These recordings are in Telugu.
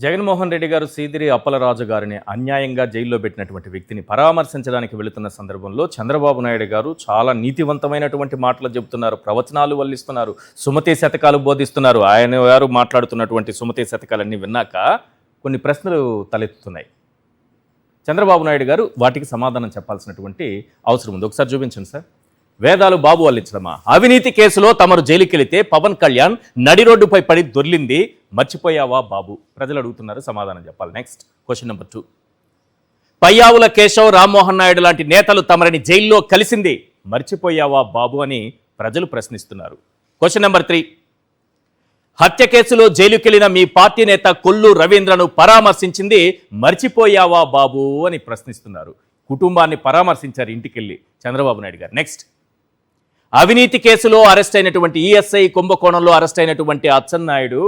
జగన్మోహన్ రెడ్డి గారు సీదిరి అప్పలరాజు గారిని అన్యాయంగా జైల్లో పెట్టినటువంటి వ్యక్తిని పరామర్శించడానికి వెళుతున్న సందర్భంలో చంద్రబాబు నాయుడు గారు చాలా నీతివంతమైనటువంటి మాటలు చెబుతున్నారు, ప్రవచనాలు వల్లిస్తున్నారు, సుమతి శతకాలు బోధిస్తున్నారు. ఆయన గారు మాట్లాడుతున్నటువంటి సుమతి శతకాలన్నీ విన్నాక కొన్ని ప్రశ్నలు తలెత్తుతున్నాయి. చంద్రబాబు నాయుడు గారు వాటికి సమాధానం చెప్పాల్సినటువంటి అవసరం ఉంది. ఒకసారి చూపించండి సార్. వేదాలు బాబు వల్లించడమా? అవినీతి కేసులో తమరు జైలుకెళితే పవన్ కళ్యాణ్ నడి రోడ్డుపై పడి దొర్లింది మర్చిపోయావా బాబు? ప్రజలు అడుగుతున్నారు, సమాధానం చెప్పాలి. Next question number 2. Payyavula Keshav, Rammohan Naidu లాంటి నేతలు తమరిని జైల్లో కలిసింది మర్చిపోయావా బాబు అని ప్రజలు ప్రశ్నిస్తున్నారు. Question number 3. హత్య కేసులో జైలుకెళ్లిన మీ పార్టీ నేత కొల్లు రవీంద్రను పరామర్శించింది మర్చిపోయావా బాబు అని ప్రశ్నిస్తున్నారు. కుటుంబాన్ని పరామర్శించారు ఇంటికెళ్ళి చంద్రబాబు నాయుడు గారు. నెక్స్ట్, అవినీతి కేసులో అరెస్ట్ అయినటువంటి ఈఎస్ఐ కుంభకోణంలో అరెస్ట్ అయినటువంటి అచ్చెన్నాయుడు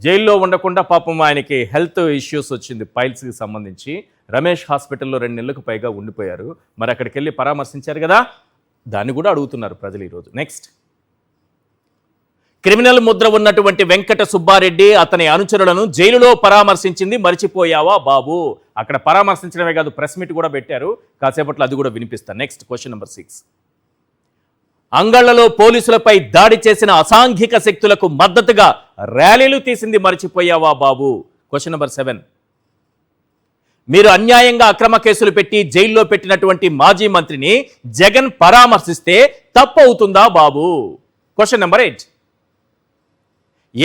జైల్లో ఉండకుండా పాపం ఆయనకి హెల్త్ ఇష్యూస్ వచ్చింది, పైల్స్కి సంబంధించి. రమేష్ హాస్పిటల్లో 2 నెలలకు పైగా ఉండిపోయారు. మరి అక్కడికి వెళ్ళి పరామర్శించారు కదా, దాన్ని కూడా అడుగుతున్నారు ప్రజలు ఈరోజు. నెక్స్ట్, క్రిమినల్ ముద్ర ఉన్నటువంటి వెంకట సుబ్బారెడ్డి అతని అనుచరులను జైలులో పరామర్శించింది మర్చిపోయావా బాబు? అక్కడ పరామర్శించడమే కాదు, ప్రెస్ మీట్ కూడా పెట్టారు. కాసేపట్లో అది కూడా వినిపిస్తాను. Next question number 6. అంగళ్లలో పోలీసులపై దాడి చేసిన అసాంఘిక శక్తులకు మద్దతుగా ర్యాలీలు తీసింది మర్చిపోయావా బాబు? Question number 7. మీరు అన్యాయంగా అక్రమ కేసులు పెట్టి జైల్లో పెట్టినటువంటి మాజీ మంత్రిని జగన్ పరామర్శిస్తే తప్పు అవుతుందా బాబు? Question number 8.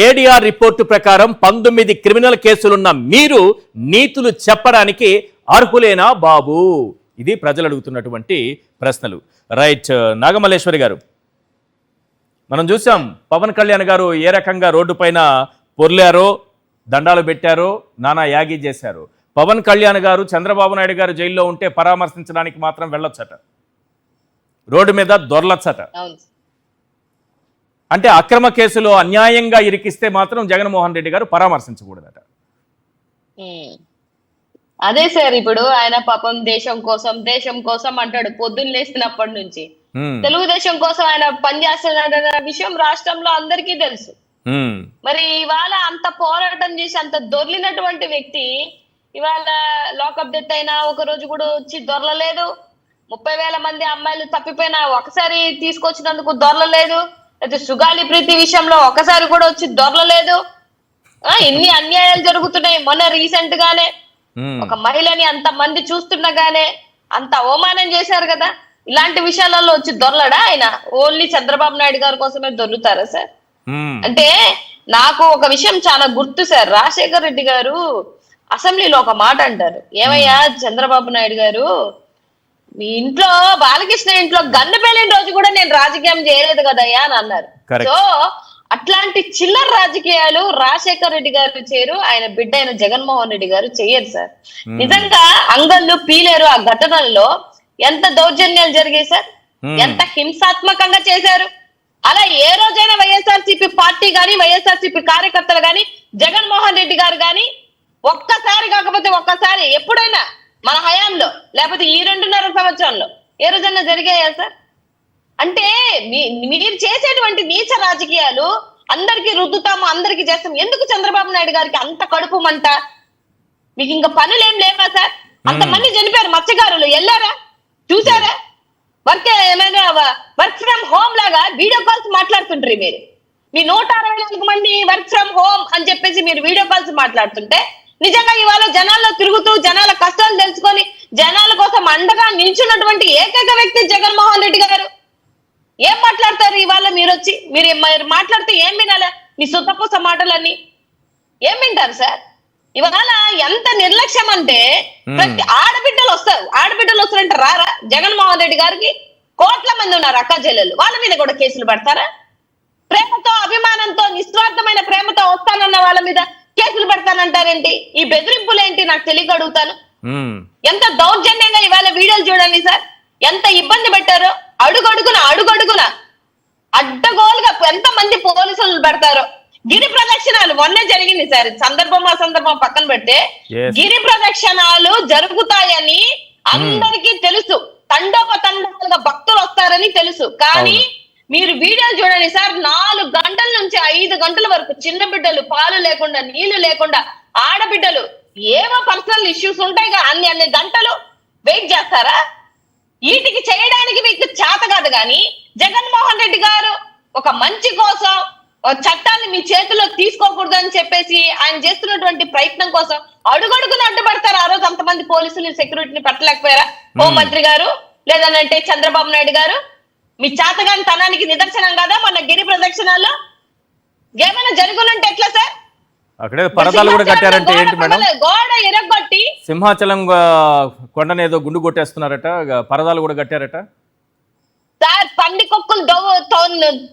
ఏడీఆర్ రిపోర్టు ప్రకారం 19 క్రిమినల్ కేసులున్న మీరు నీతులు చెప్పడానికి అర్హులేనా బాబు? ఇది ప్రజలు అడుగుతున్నటువంటి ప్రశ్నలు. రైట్, నాగమల్లేశ్వరి గారు, మనం చూసాం పవన్ కళ్యాణ్ గారు ఏ రకంగా రోడ్డు పైన పొర్లారో, దండాలు పెట్టారో, నానా యాగి చేశారు. పవన్ కళ్యాణ్ గారు చంద్రబాబు నాయుడు గారు జైల్లో ఉంటే పరామర్శించడానికి మాత్రం వెళ్ళొచ్చట, రోడ్డు మీద దొరలచ్చట. అంటే అక్రమ కేసులో అన్యాయంగా ఇరికిస్తే మాత్రం జగన్మోహన్ రెడ్డి గారు పరామర్శించకూడదట. అదే సార్, ఇప్పుడు ఆయన పాపం దేశం కోసం అంటాడు పొద్దున్న లేస్తున్నప్పటి నుంచి. తెలుగుదేశం కోసం ఆయన పనిచేస్తున్న విషయం రాష్ట్రంలో అందరికీ తెలుసు. మరి ఇవాళ అంత పోరాటం చేసి అంత దొర్లినటువంటి వ్యక్తి ఇవాళ లాకప్ డెత్ అయినా ఒక రోజు కూడా వచ్చి దొరలలేదు. 30,000 మంది అమ్మాయిలు తప్పిపోయినా ఒకసారి తీసుకొచ్చినందుకు దొరలలేదు. అయితే సుగాలి ప్రీతి విషయంలో ఒకసారి కూడా వచ్చి దొరలలేదు. ఇన్ని అన్యాయాలు జరుగుతున్నాయి. మొన్న రీసెంట్ గానే ఒక మహిళని అంత మంది చూస్తుండగానే అంత అవమానం చేశారు కదా. ఇలాంటి విషయాలలో వచ్చి దొరలడా ఆయన? ఓన్లీ చంద్రబాబు నాయుడు గారి కోసమే దొరుకుతారా సార్? అంటే నాకు ఒక విషయం చాలా గుర్తు సార్. రాజశేఖర్ రెడ్డి గారు అసెంబ్లీలో ఒక మాట అంటారు, ఏమయ్యా చంద్రబాబు నాయుడు గారు, మీ ఇంట్లో బాలకృష్ణ ఇంట్లో గన్ను పేలిన రోజు కూడా నేను రాజకీయం చేయలేదు కదయ్యా అని అన్నారు. సో అట్లాంటి చిల్లర రాజకీయాలు రాజశేఖర్ రెడ్డి గారు చేయరు, ఆయన బిడ్డ అయిన జగన్మోహన్ రెడ్డి గారు చెయ్యరు సార్. నిజంగా అంగళ్ళు పీలేరు. ఆ ఘటనల్లో ఎంత దౌర్జన్యాలు జరిగాయి సార్, ఎంత హింసాత్మకంగా చేశారు. అలా ఏ రోజైనా వైఎస్ఆర్సీపీ పార్టీ గాని వైఎస్ఆర్సీపీ కార్యకర్తలు గాని జగన్మోహన్ రెడ్డి గారు గాని ఒక్కసారి కాకపోతే ఒక్కసారి ఎప్పుడైనా మన హయాంలో లేకపోతే ఈ 2.5 సంవత్సరంలో ఏ రోజైనా జరిగాయా సార్? అంటే మీరు చేసేటువంటి నీచ రాజకీయాలు అందరికీ రుద్దుతాము, అందరికీ చేస్తాం. ఎందుకు చంద్రబాబు నాయుడు గారికి అంత కడుపు మంట? మీకు ఇంకా పనులేం లేవా సార్? అంతమంది చనిపోయారు, మత్స్యకారులు వెళ్ళారా, చూసారా? ఏమైనా వర్క్ ఫ్రమ్ హోమ్ లాగా వీడియో కాల్స్ మాట్లాడుతుంటారు మీరు. మీ 164 మంది వర్క్ ఫ్రమ్ హోమ్ అని చెప్పేసి మీరు వీడియో కాల్స్ మాట్లాడుతుంటే నిజంగా ఇవాళ జనాల్లో తిరుగుతూ జనాల కష్టాలు తెలుసుకొని జనాల కోసం అండగా నిల్చున్నటువంటి ఏకైక వ్యక్తి జగన్మోహన్ రెడ్డి గారు. ఏం మాట్లాడతారు ఇవాళ మీరు వచ్చి? మీరు మాట్లాడితే ఏం వినాలా? మీ సుతపూస మాటలన్నీ ఏం వింటారు సార్? ఇవాళ ఎంత నిర్లక్ష్యం అంటే ప్రతి ఆడబిడ్డలు వస్తారంటే రారా? జగన్మోహన్ రెడ్డి గారికి కోట్ల మంది ఉన్నారు అక్క చెల్లెలు, వాళ్ళ మీద కూడా కేసులు పెడతారా? ప్రేమతో అభిమానంతో నిస్వార్థమైన ప్రేమతో వస్తానన్న వాళ్ళ మీద కేసులు పెడతానంటారేంటి? ఈ బెదిరింపులేంటి నాకు తెలియక అడుగుతాను. ఎంత దౌర్జన్యంగా ఇవాళ వీడియోలు చూడండి సార్, ఎంత ఇబ్బంది పెట్టారో. అడుగడుగున అడ్డగోలుగా ఎంత మంది పోలీసులు పెడతారో. గిరి ప్రదక్షిణాలు మొన్నే జరిగింది సార్, అసందర్భం పక్కన పెడితే గిరి ప్రదక్షిణాలు జరుగుతాయని అందరికీ తెలుసు. తండోపతండాలుగా భక్తులు వస్తారని తెలుసు. కానీ మీరు వీడియోలు చూడండి సార్, 4 గంటల నుంచి 5 గంటల వరకు చిన్న బిడ్డలు పాలు లేకుండా నీళ్లు లేకుండా ఆడబిడ్డలు ఏవో పర్సనల్ ఇష్యూస్ ఉంటాయి అన్ని గంటలు వెయిట్ చేస్తారా? వీటికి చేయడానికి మీకు చేత కాదు. కానీ జగన్మోహన్ రెడ్డి గారు ఒక మంచి కోసం చట్టాన్ని మీ చేతిలో తీసుకోకూడదు అని చెప్పేసి ఆయన చేస్తున్నటువంటి ప్రయత్నం కోసం అడుగడుగున అడ్డుపడతారు. ఆ రోజు అంతమంది పోలీసులు సెక్యూరిటీని పెట్టలేకపోయారా? హోంమంత్రి గారు లేదనంటే చంద్రబాబు నాయుడు గారు మీ చేతగాని తనానికి నిదర్శనం కదా మన గిరి ప్రదక్షిణాల్లో ఏమైనా జరుగునంటే ఎట్లా సార్? అక్కడే పరదాలు కూడా కట్టారంటే ఏంటి మేడం? గోడ ఎరగొట్టి సింహాచలం కొండను ఏదో గుండు కొట్టేస్తున్నారట, పరదాలు కూడా కట్టారట సార్. పంది కొక్కులు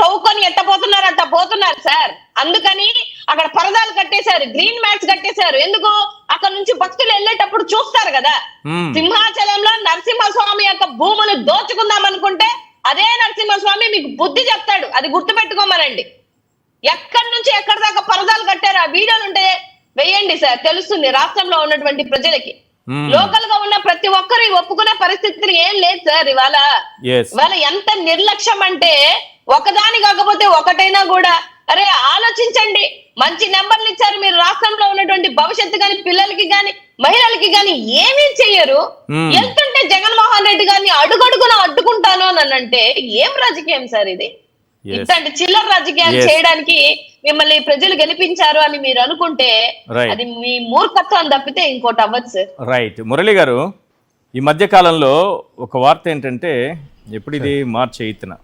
తవ్వుకొని ఎట్టపోతున్నారట పోతున్నారు సార్. అందుకని అక్కడ పరదాలు కట్టేశారు, గ్రీన్ మ్యాట్స్ కట్టేశారు. ఎందుకు? అక్కడ నుంచి భక్తులు వెళ్ళేటప్పుడు చూస్తారు కదా. సింహాచలంలో నరసింహస్వామి యొక్క భూములు దోచుకుందాం అనుకుంటే అదే నరసింహస్వామి మీకు బుద్ధి చెప్తాడు. అది గుర్తుపెట్టుకోమనండి. ఎక్కడి నుంచి ఎక్కడి దాకా పరదాలు కట్టారు ఆ వీడియోలు ఉంటే వేయండి సార్, తెలుస్తుంది రాష్ట్రంలో ఉన్నటువంటి ప్రజలకి. లోకల్ గా ఉన్న ప్రతి ఒక్కరు ఒప్పుకునే పరిస్థితులు ఏం లేదు సార్. ఇవాళ ఎంత నిర్లక్ష్యం అంటే ఒకదాని కాకపోతే ఒకటైనా కూడా అరే ఆలోచించండి. మంచి నెంబర్లు ఇచ్చారు మీరు. రాష్ట్రంలో ఉన్నటువంటి భవిష్యత్తు గాని పిల్లలకి గాని మహిళలకి గాని ఏమీ చెయ్యరు. ఎంతుంటే జగన్మోహన్ రెడ్డి గారిని అడుగడుగున అడ్డుకుంటాను అని అంటే ఏం రాజకీయం సార్ ఇది? ఇట్లాంటి చిల్లర రాజకీయాలు చేయడానికి మిమ్మల్ని ప్రజలు గెలిపించారు అని మీరు అనుకుంటే అది మీ మూర్ఖత్వం తప్పితే ఇంకోటి అవ్వదు సార్. రైట్. మురళి గారు, ఈ మధ్య కాలంలో ఒక వార్త ఏంటంటే, ఎప్పుడు ఇది మార్చి 8న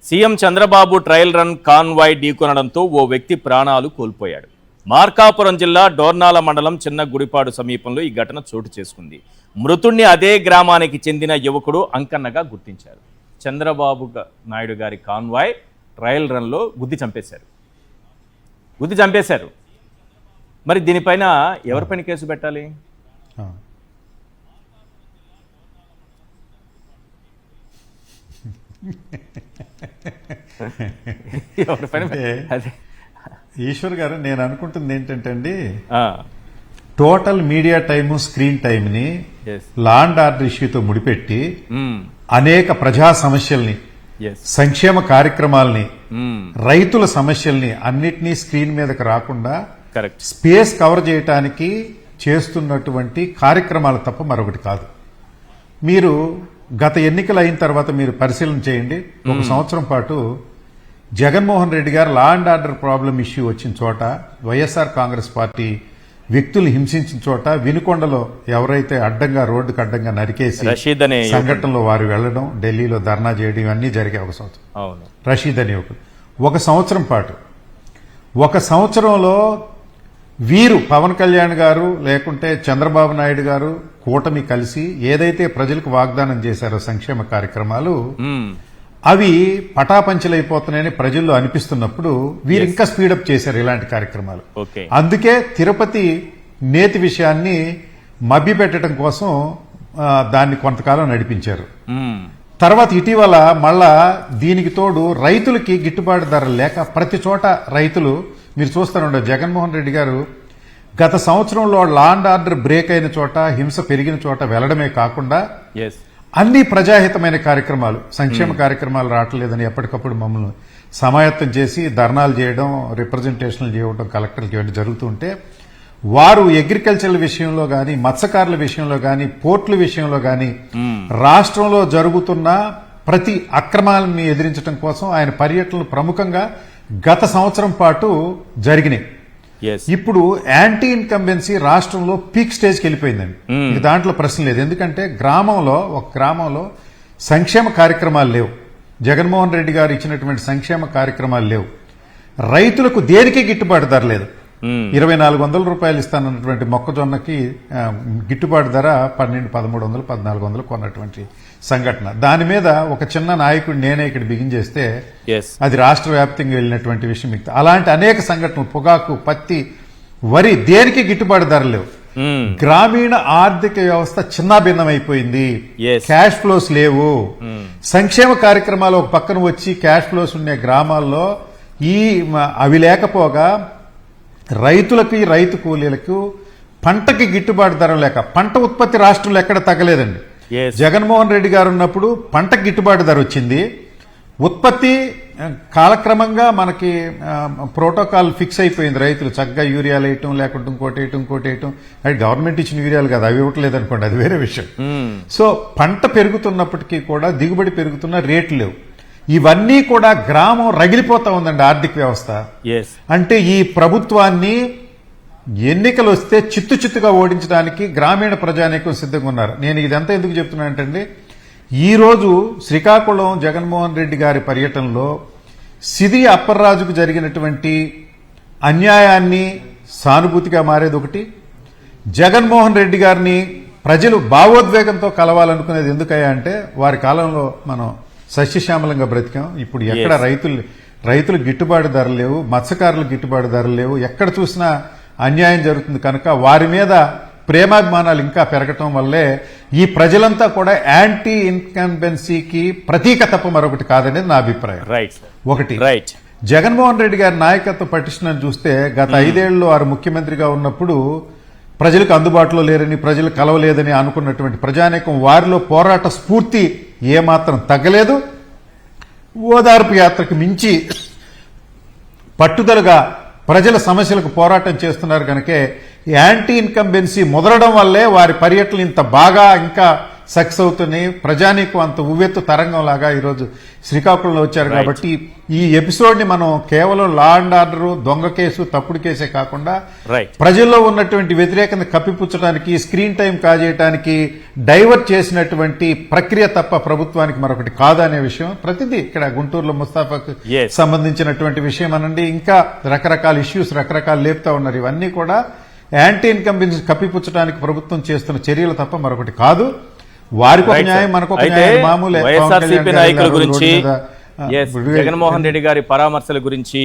CM Chandrababu trial run convoy ఢీకొనడంతో ఓ వ్యక్తి ప్రాణాలు కోల్పోయాడు. మార్కాపురం జిల్లా డోర్నాల మండలం చిన్న గుడిపాడు సమీపంలో ఈ ఘటన చోటు చేసుకుంది. మృతుణ్ణి అదే గ్రామానికి చెందిన యువకుడు అంకన్నగా గుర్తించారు. చంద్రబాబు నాయుడు గారి కాన్వాయ్ ట్రయల్ రన్లో గుద్ది చంపేశారు. మరి దీనిపైన ఎవరిపైన కేసు పెట్టాలి? ఈశ్వర్ గారు, నేను అనుకుంటుంది ఏంటంటే అండి, టోటల్ మీడియా టైము స్క్రీన్ టైంని లా అండ్ ఆర్డర్ ఇష్యూతో ముడిపెట్టి అనేక ప్రజా సమస్యల్ని, సంక్షేమ కార్యక్రమాలని, రైతుల సమస్యల్ని అన్నిటినీ స్క్రీన్ మీదకి రాకుండా స్పేస్ కవర్ చేయడానికి చేస్తున్నటువంటి కార్యక్రమాలు తప్ప మరొకటి కాదు. మీరు గత ఎన్నికలు అయిన తర్వాత మీరు పరిశీలన చేయండి. ఒక సంవత్సరం పాటు జగన్మోహన్ రెడ్డి గారు law and order problem issue వచ్చిన చోట, వైఎస్ఆర్ కాంగ్రెస్ పార్టీ వ్యక్తులు హింసించిన చోట, వినుకొండలో ఎవరైతే అడ్డంగా రోడ్డుకు అడ్డంగా నరికేసి సంఘటనలో వారు వెళ్లడం, ఢిల్లీలో ధర్నా చేయడం ఇవన్నీ జరిగాయి. ఒక సంవత్సరం రషీద్ అనే ఒక సంవత్సరం పాటు, ఒక సంవత్సరంలో వీరు పవన్ కళ్యాణ్ గారు లేకుంటే చంద్రబాబు నాయుడు గారు కూటమి కలిసి ఏదైతే ప్రజలకు వాగ్దానం చేశారో సంక్షేమ కార్యక్రమాలు అవి పటాపంచలైపోతున్నాయని ప్రజల్లో అనిపిస్తున్నప్పుడు వీరు ఇంకా స్పీడప్ చేశారు ఇలాంటి కార్యక్రమాలు. అందుకే తిరుపతి నేతి విషయాన్ని మభ్యపెట్టడం కోసం దాన్ని కొంతకాలం నడిపించారు. తర్వాత ఇటీవల మళ్ళా దీనికి తోడు రైతులకి గిట్టుబాటు ధరలు లేక ప్రతి చోట రైతులు, మీరు చూస్తారండి, జగన్మోహన్ రెడ్డి గారు గత సంవత్సరంలో లా అండ్ ఆర్డర్ బ్రేక్ అయిన చోట, హింస పెరిగిన చోట వెళ్లడమే కాకుండా అన్ని ప్రజాహితమైన కార్యక్రమాలు, సంక్షేమ కార్యక్రమాలు రావట్లేదని ఎప్పటికప్పుడు మమ్మల్ని సమాయత్తం చేసి ధర్నాలు చేయడం, రిప్రజెంటేషన్లు చేయడం కలెక్టర్కి ఇవన్నీ జరుగుతుంటే, వారు అగ్రికల్చర్ విషయంలో గాని, మత్స్యకారుల విషయంలో గాని, పోర్టుల విషయంలో గాని రాష్ట్రంలో జరుగుతున్న ప్రతి అక్రమాలని ఎదిరించడం కోసం ఆయన పర్యటనలు ప్రముఖంగా గత సంవత్సరం పాటు జరిగినాయి. ఇప్పుడు యాంటీ ఇన్కంబెన్సీ రాష్ట్రంలో పీక్ స్టేజ్కి వెళ్ళిపోయిందండి. దాంట్లో ప్రశ్న లేదు. ఎందుకంటే ఒక గ్రామంలో సంక్షేమ కార్యక్రమాలు లేవు. జగన్మోహన్ రెడ్డి గారు ఇచ్చినటువంటి సంక్షేమ కార్యక్రమాలు లేవు. రైతులకు దేనికి గిట్టుబాటు ధర లేదు. 2400 రూపాయలు ఇస్తానన్నటువంటి మొక్కజొన్నకి గిట్టుబాటు ధర 1200, 1300, 1400 కొన్నటువంటి సంఘటన. దాని మీద ఒక చిన్న నాయకుడు నేనే ఇక్కడ బిగిన్ చేస్తే అది రాష్ట్ర వ్యాప్తంగా వెళ్ళినటువంటి విషయం. అలాంటి అనేక సంఘటనలు, పొగాకు, పత్తి, వరి దేనికి గిట్టుబాటు ధర లేవు. గ్రామీణ ఆర్థిక వ్యవస్థ చిన్నాభిన్నమైపోయింది. క్యాష్ ఫ్లోస్ లేవు. సంక్షేమ కార్యక్రమాలు ఒక పక్కన వచ్చి క్యాష్ ఫ్లోస్ ఉండే గ్రామాల్లో అవి లేకపోగా రైతులకి, రైతు కూలీలకు పంటకి గిట్టుబాటు ధర లేక, పంట ఉత్పత్తి రాష్ట్రంలో ఎక్కడ తగ్గలేదండి. జగన్మోహన్ రెడ్డి గారు ఉన్నప్పుడు పంటకి గిట్టుబాటు ధర వచ్చింది, ఉత్పత్తి కాలక్రమంగా మనకి ప్రోటోకాల్ ఫిక్స్ అయిపోయింది. రైతులు చక్కగా యూరియాలు వేయటం, లేకుంటే ఇంకోటి వేయటం. అది గవర్నమెంట్ ఇచ్చిన యూరియాలు కాదు, అవి ఇవ్వట్లేదు అనుకోండి, అది వేరే విషయం. సో పంట పెరుగుతున్నప్పటికీ కూడా దిగుబడి పెరుగుతున్న రేట్లు లేవు. ఇవన్నీ కూడా గ్రామం రగిలిపోతా ఉందండి ఆర్థిక వ్యవస్థ. అంటే ఈ ప్రభుత్వాన్ని ఎన్నికలు వస్తే చిత్తుగా ఓడించడానికి గ్రామీణ ప్రజానీకం సిద్ధంగా ఉన్నారు. నేను ఇదంతా ఎందుకు చెప్తున్నానంటే, ఈ రోజు శ్రీకాకుళం జగన్మోహన్ రెడ్డి గారి పర్యటనలో సిరి అప్పర్రాజుకు జరిగినటువంటి అన్యాయాన్ని సానుభూతిగా మారేది ఒకటి, జగన్మోహన్ రెడ్డి గారిని ప్రజలు భావోద్వేగంతో కలవాలనుకునేది ఎందుకయ్యా అంటే, వారి కాలంలో మనం సస్యశ్యామలంగా బ్రతికాం. ఇప్పుడు ఎక్కడ రైతులు గిట్టుబాటు ధరలు లేవు, మత్స్యకారులు గిట్టుబాటు ధరలు లేవు, ఎక్కడ చూసినా అన్యాయం జరుగుతుంది కనుక వారి మీద ప్రేమాభిమానాలు ఇంకా పెరగటం వల్లే ఈ ప్రజలంతా కూడా యాంటీ ఇన్కంబెన్సీకి ప్రతీక తప్ప మరొకటి కాదనేది నా అభిప్రాయం. ఒకటి, జగన్మోహన్ రెడ్డి గారి నాయకత్వ పటిష్టం చూస్తే గత 5 ఏళ్లు వారు ముఖ్యమంత్రిగా ఉన్నప్పుడు ప్రజలకు అందుబాటులో లేరని, ప్రజలు కలవలేదని అనుకున్నటువంటి ప్రజానీకం వారిలో పోరాట స్ఫూర్తి ఏమాత్రం తగ్గలేదు. ఓదార్పు యాత్రకు మించి పట్టుదలగా ప్రజల సమస్యలకు పోరాటం చేస్తున్నారు కనుకే యాంటీ ఇన్కంబెన్సీ ముదరడం వల్లే వారి పర్యటనలు ఇంత బాగా ఇంకా సక్సెస్ అవుతున్నాయి. ప్రజానీకం అంత ఉవ్వెత్తు తరంగం లాగా ఈరోజు శ్రీకాకుళంలో వచ్చారు. కాబట్టి ఈ ఎపిసోడ్ ని మనం కేవలం లా అండ్ ఆర్డర్, దొంగ కేసు, తప్పుడు కేసే కాకుండా ప్రజల్లో ఉన్నటువంటి వ్యతిరేకత కప్పిపుచ్చడానికి, స్క్రీన్ టైం కాజేయడానికి డైవర్ట్ చేసినటువంటి ప్రక్రియ తప్ప ప్రభుత్వానికి మరొకటి కాదనే విషయం ప్రతిదీ ఇక్కడ గుంటూరులో ముస్తాఫాకు సంబంధించినటువంటి విషయం అనండి, ఇంకా రకరకాల ఇష్యూస్ రకరకాలు లేపుతా ఉన్నారు. ఇవన్నీ కూడా యాంటీ ఇన్కంబెన్సీ కప్పిపుచ్చడానికి ప్రభుత్వం చేస్తున్న చర్యలు తప్ప మరొకటి కాదు. వారికి ఒక న్యాయం, మనకు ఒక న్యాయం. మామూలు వైఎస్ఆర్సీపీ నాయకుల గురించి, జగన్మోహన్ రెడ్డి గారి పరామర్శల గురించి